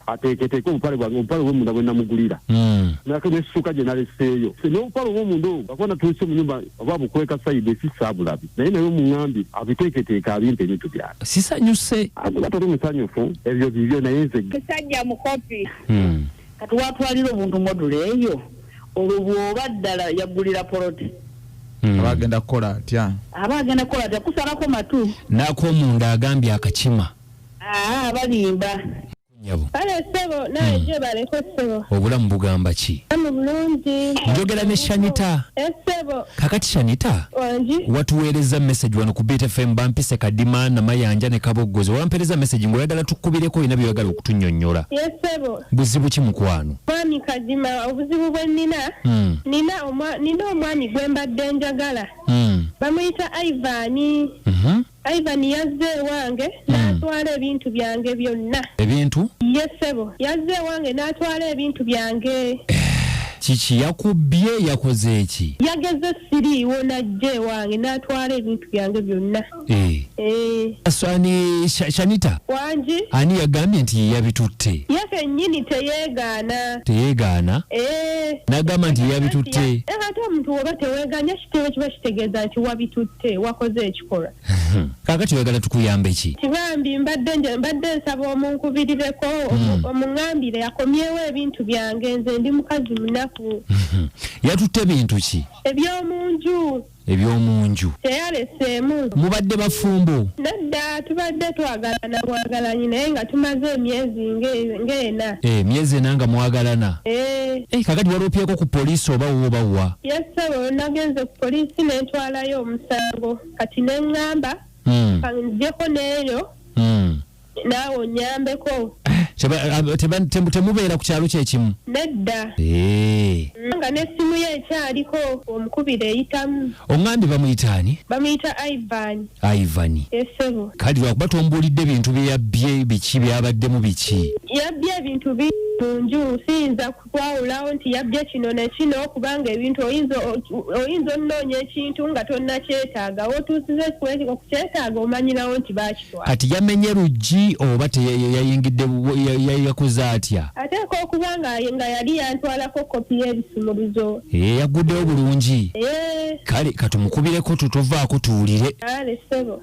ateketeko obupale bwange obupale bw'omunda bwe namugulira n'essuuka gye naleseeyo n'obupale bw'omunda obwo akona tuuse mu nyumba oba bukweka sayidi esisabulabi naye naye omuŋŋambi abiteeketeeka abimpa ebintu byange sisanyuse nga toli musanyufu ebyo bibyo naye nze Abasajja mukopi kati watwalira omuntu module eyo olwo bw'oba ddala yaggulira poloti abagenda kukola atya kusalako matu n'ak'omunda agambye akakima balimba kale ssebo naye gye baleko ssebo obulamu bugamba ki mu bulungi njogera ne Shanita essebo kakati Shanita wangi watuweereza message wano ku BTFM bampise Kadima na Mayanja ne Kaboggozi wampereza message ng'oyagala tukubireko ina by'oyagala okutunnyonnyola yessebo buzibu ki mukwano mwami Kadima obuzibu bwe nina omwami gwe mbadde njagala bamuyita Ivan yazze wange n'atwala ebintu byange byonna. Ebintu? Yesebo. Yazze wange n'atwala ebintu byange. Kiki yakubbye yakoze eki? Yageze siriiwo najje wange n'atwala ebintu byange byonna. Aswani Shanita? Wangi? Ani yagambye nti yabitutte? Yake nnyini teyeegaana. Teyeegaana? N'agamba nti yabitutte. Ate omuntu oba teweeganya kitebe kiba kitegeeza nti wabitutte wakoze ekikolwa. Kaakati oyagala tukuyambe ki? Kibambi mbadde nsaba omunkubirireko omuŋŋambire akomyewo ebintu byange nze ndi mukazi munaku. Yatutte bintu ki? Eby'omunju. Teyaleseemu. Mubadde bafumbo? Nedda tubadde twagalana bwagalanyi naye nga tumaze emyezi ng'ena. Myezi ena nga mwagalana? Kakati waloopyeko ku poliisi oba wa? Yessebo nagenze ku poliisi ne ntwalayo omusango kati ne ŋŋamba kanzijeko n'eyo naawe onyambeko. Temubeera ku kyalo kyekimu? Nedda. Nga n'essimu ye ekyaliko omukubire eyitamu. Oŋŋambi bamuyita ani? Bamuyita Ivan. Essebo. Kati lwakuba tombuulidde bintu bye yabbye biki byabaddemu biki? Yabbye ebintu bingi siyinza kwawulawo nti yabbye kino ne kino kubanga ebintu oyinza onnoonya ekintu nga tonnakyetaaga otuusize okukyetaaga omanyirawo nti baakitwala. Kati yamenye luggi oba yayingidde yakoze atya? Ateeka okuba nga yali yantwalako kopi y'ebisumuluzo. Yaguddewo bulungi. Kale katumukubireko tutovaako tuwulire. Ssebo.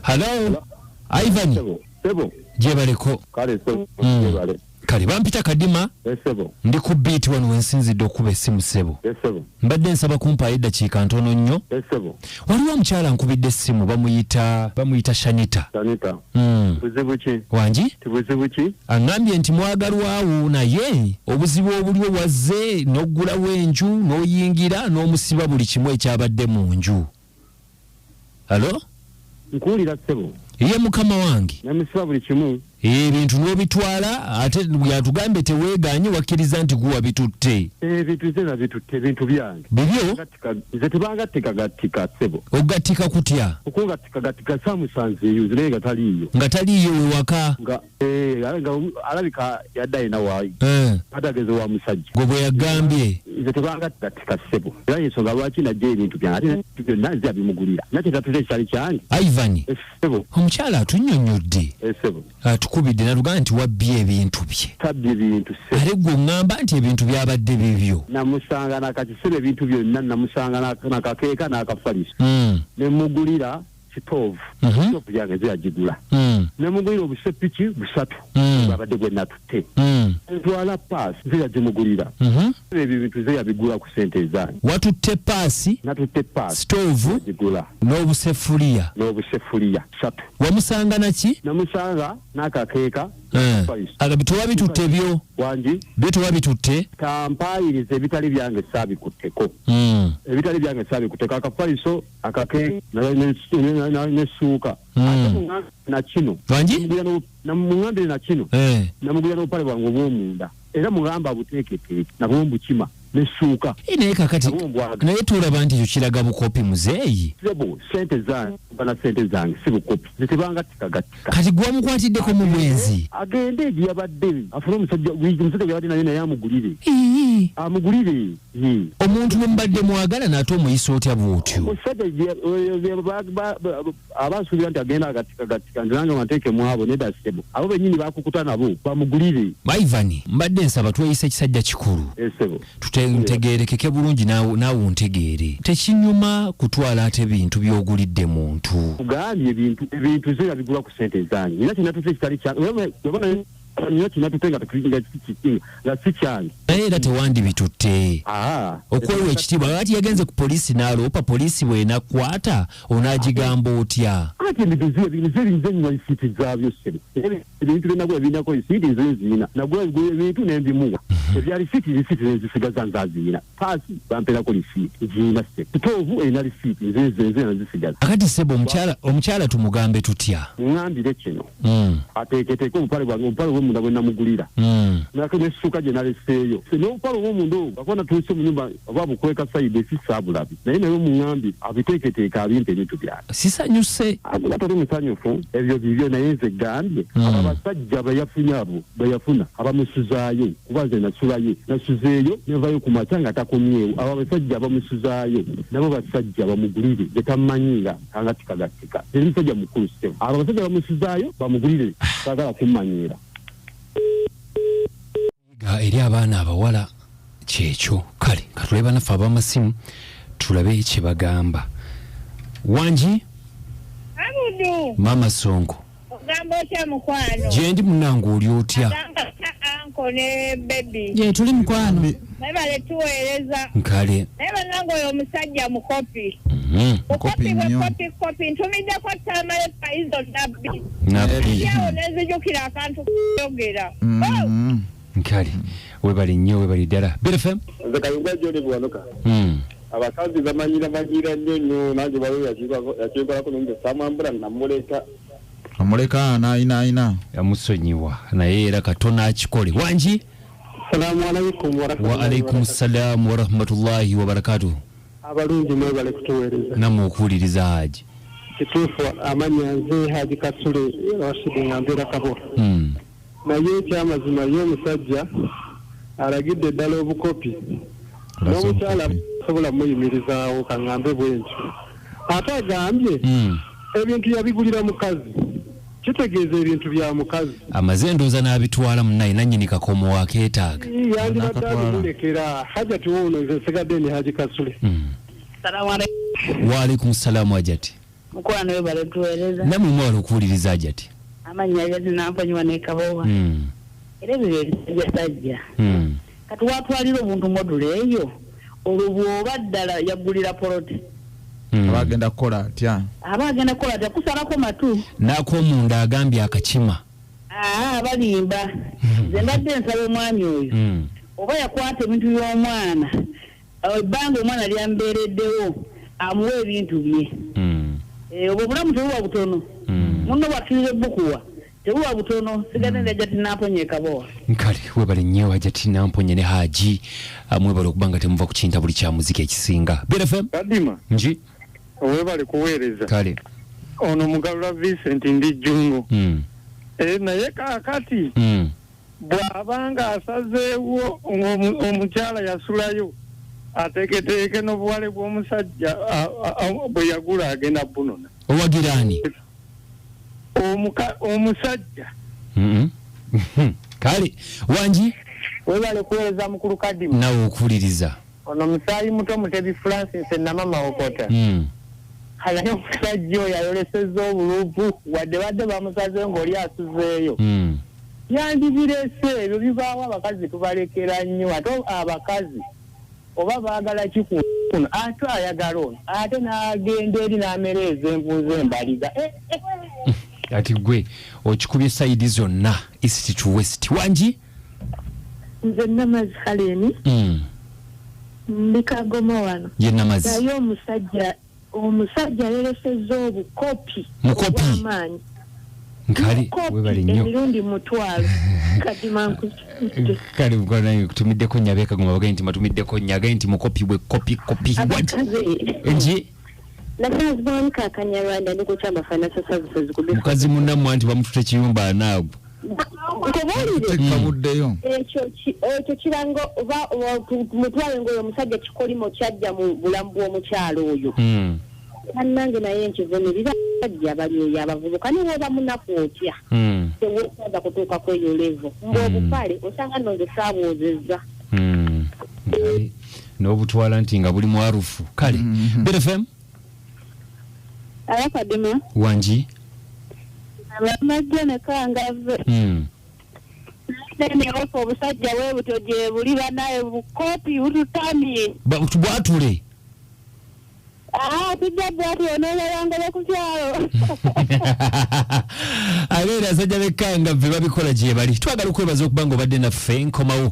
Hello? Ivan? Sebo. Jebaleko. Kale sebo. Jebale. Kale bampita Kadima? Sebo. Ndi ku beat wano wensinzidde okuba essimu ssebo. Sebo. Mbadde nsaba kumpaayo eddakiika ntono nnyo. Sebo. Waliwo omukyala nkubidde essimu bamuyita Shanita. Buzibu ki? Wangi? Buzibu ki? Aŋŋambye nti mwagalwawo naye obuzibu obulyo wazze n'oggulawo enju n'oyingira n'omusiba buli kimu ekyabadde mu nju. Halo? Nkuwulira ssebo. Ye mukama wange. Namusiba buli kimu. Ebintu n'obitwala ate yatugambe teweeganye wakkiriza nti guwa bitutte. Bitutte bintu byange. Bibyo? Nze tebangattika ssebo. Ogattika kutya? Okugattika samusanzeeyo naye nga taliiyo. Nga taliiyo ewaka? Nga alabika yadda ayina waayi. Atageze wa musajja. Gwe bwe yagambye. Nze tebangattika ssebo. Era ensonga lwaki najja ebintu byange ate ebintu byonna nze abimugulira. Nakyo tatule ekyali kyange. Ivan. Ssebo. Omukyala atunnyonnyodde. Ssebo. Tukubidde naluga nti wabbye ebintu bye. Tabbye ebintu ssebo. Ate gwe oŋŋamba nti ebintu byabadde bibyo. Namusanga nakakisebe ebintu byonna namusanga nakakeeka n'akafaliso. Ne mugulira kitoovu. Kitoovu byange ze yagigula. Ne mugulira obusepiki busatu. Bwabadde bwe natutte. Ntwala paasi ze yagimugulira. Ebyo ebintu ze yabigula ku ssente zange. Watutte paasi? Natutte paasi. Stoovu? Yagigula. N'obusefuliya? N'obusefuliya busatu. Wamusanga naki? Namusanga n'akakeeka. Bitowa bitutte byo? Wangi? Bitowa bitutte? Kampayiriza ebitali byange saabikutteko. Ebitali byange saabikutteko akafaliso akake n'essuuka. Ate na kino. Wangi? Namuŋŋambire na kino. Namugulira n'obupale bwange obw'omunda. era mugamba buteekete nabo mbukima nessuuka naye kakati naye tulaba nti ekyo kiraga bukopi muzeeyi sebo sente zange bana sente zange si bukopi zitebanga tikagatika kati gwamukwatiddeko mu bwenzi agende egyo yabadde afuna omusajja yabadde naye naye amugulire amugulire omuntu bwe mubadde mwagala n'ate omuyisa otya bw'otyo omusajja abasuubira nti agenda agatikagatika nti nange mateekemu abo nedda sebo abo bennyini bakukuta nabo bamugulire Ivan mbadde nsaba tweyisa ekisajja kikulu sebo ntegeerekeke bulungi naawe ontegeere tekinyuma kutwala ate bintu by'ogulidde muntu kugambye ebintu ze yabigula ku sente zange era kinatuze ekitali kyange niyo kinatuze nga si kyange naye era tewandibitutte okwewa ekitiibwa lwaki yagenze ku poliisi n'aloopa poliisi bw'enakwata onaagigamba otya ate ebintu nywa lisiiti zaabyo sebe ebintu byenagula birinako lisiiti nze nziina nagula ebintu nembimuwa ebya lisiiti nezisigaza nzaziina paasi bamperako lisiiti nziina sebe kitoovu erina lisiiti nze nazisigaza akati sebe omukyala tumugambe tutya ŋŋambire kino ateeketeeke obupale bwomunda bwe namugulira nessuuka gye naleseeyo n'obupale obwomunda obwo bakona tuuse mu nyumba oba bukweka sayidi esisabulabi naye naye muŋŋambire abiteeketeeke abimpa ebintu byange sisanyuse agula toli musanyufu ebyo bibyo naye nze gambye abo abasajja bayafuna abamusuzaayo kuba nze nasuzeeyo nevayo ku makya nga takomyewo abo abasajja abamusuzaayo nabo basajja bamugulire getamumanyira kanga tikagatika eri musajja mukulu sebo abo abasajja bamusuzaayo bamugulire sagala kummanyiira eri abaana abawala kyekyo kale katule banaffe ab'amasimu tulabe kye bagamba wangi Abudu mama songo ogamba otya mukwano gye ndi munnange oli otya anko ne baby gye tuli mukwano naye bale tuweereza nkale naye bannange oyo omusajja mukopi kopi ntumiddeko tamale payizo nabbi yawo nezijukira akantu kuyogera nkale webali nnyo webali ddala BFM nze kayunga joni bwanuka abakazi bamanyira nnyo nange bawe yakikolako nze samwambula namuleka naina yamusonyiwa naye era katona akikole wangi salaamu alaikum wa alaikum salaam wa rahmatullahi wa barakatuh abalungi mwebale kutuweereza namwe okuwuliriza haji kituufu amanya nze haji kasule rashidi ngambira kabora naye ekyamazima ye omusajja alagidde ddala obukopi n'omukyala sobola muyimirizaawo kaŋŋambe bwentyo ate agambye ebintu yabigulira mukazi kitegeeza ebintu bya mukazi amaze ndooza n'abitwala munnaye nannyini kakomo wakeetaaga yandibadde abimulekera hajati wuuno nze nsigadde ni haji kasule waalaikum salaamu ajati mukwano we bale tuweereza namwe mwala okuwuliriza ajati amannya ajati namponyiwa n'ekabowa era ebyo ebisajja kati watwalira omuntu module eyo olwo bw'oba ddala yaggulira polote abagenda kukola atya kusalako matu n'ak'omunda agambye akakima balimba nze mbadde nsaba omwami oyo oba yakwata ebintu by'omwana ebbanga omwana lyambeereddewo amuwa ebintu bye obwo obulamu tebuba butono munno bwakkiriza ebbukuwa tebuba butono sigadde ndajati namponye ekabowa nkale webale nnyo ajati namponye ne haji mwebale okuba nga temuva ku kinta buli kya muzika ekisinga BFM kadima nji webale kuweereza kale ono mugalula Vincent ndi Jungo naye kaakati bw'abanga asazeewo omukyala yasulayo ateeketeeke n'obuwale bw'omusajja bwe yagula agenda bunona owagiraani omusajja kale wangi webale kuweereza mukulu kadimu nawe okuwuliriza ono musaayi muto Mutebi Francis namama okota naye omusajja oyo ayolesezza obuluvu wadde bamusazeewo ng'oli asuzeeyo yandibirese ebyo bivaawo abakazi tubalekera nnyo ate abakazi oba baagala kikuno ate ayagala ono ate n'agenda eri n'amereeza envuuzo embaliga ati gwe okikubye sayidi zonna east to west wangi nze namazi haleni ndi Kagoma wano ye namazi naye omusajja yalesezza obukopi mukopi nkali webali nnyo emirundi mutwalo kati manku kali mukwana kutumiddeko nyabeka goma bagenda nti matumiddeko nyaga nti mukopi bwe kopi what enji nasazi bonka Kanyarwanda ndiko chamba financial services kubisa mukazi munnamu anti bamutute kiyumba anaago tekabuddeyo ekyo kirango oba mutwale ngoyo omusajja kikolimo kyajja mu bulamu bw'omukyalo oyo nange naye nkivumirira bajja bali oyo abavubuka niwo bamunaku otya tewesaza kutuuka kweyo levo mb'obupale osanga nonge saaboozezza n'obutwala nti nga buli mwarufu kale BFM ayakadima wanji abamajja ne kangave ne ofa obusajja weebuto gye buli banaye bukopi ututamye bwatule tujja bwati onoolabangala ku kyalo abeera asajja bekkanga ve babikola gye bali twagala okwebaza okuba nga obadde naffe nkomawo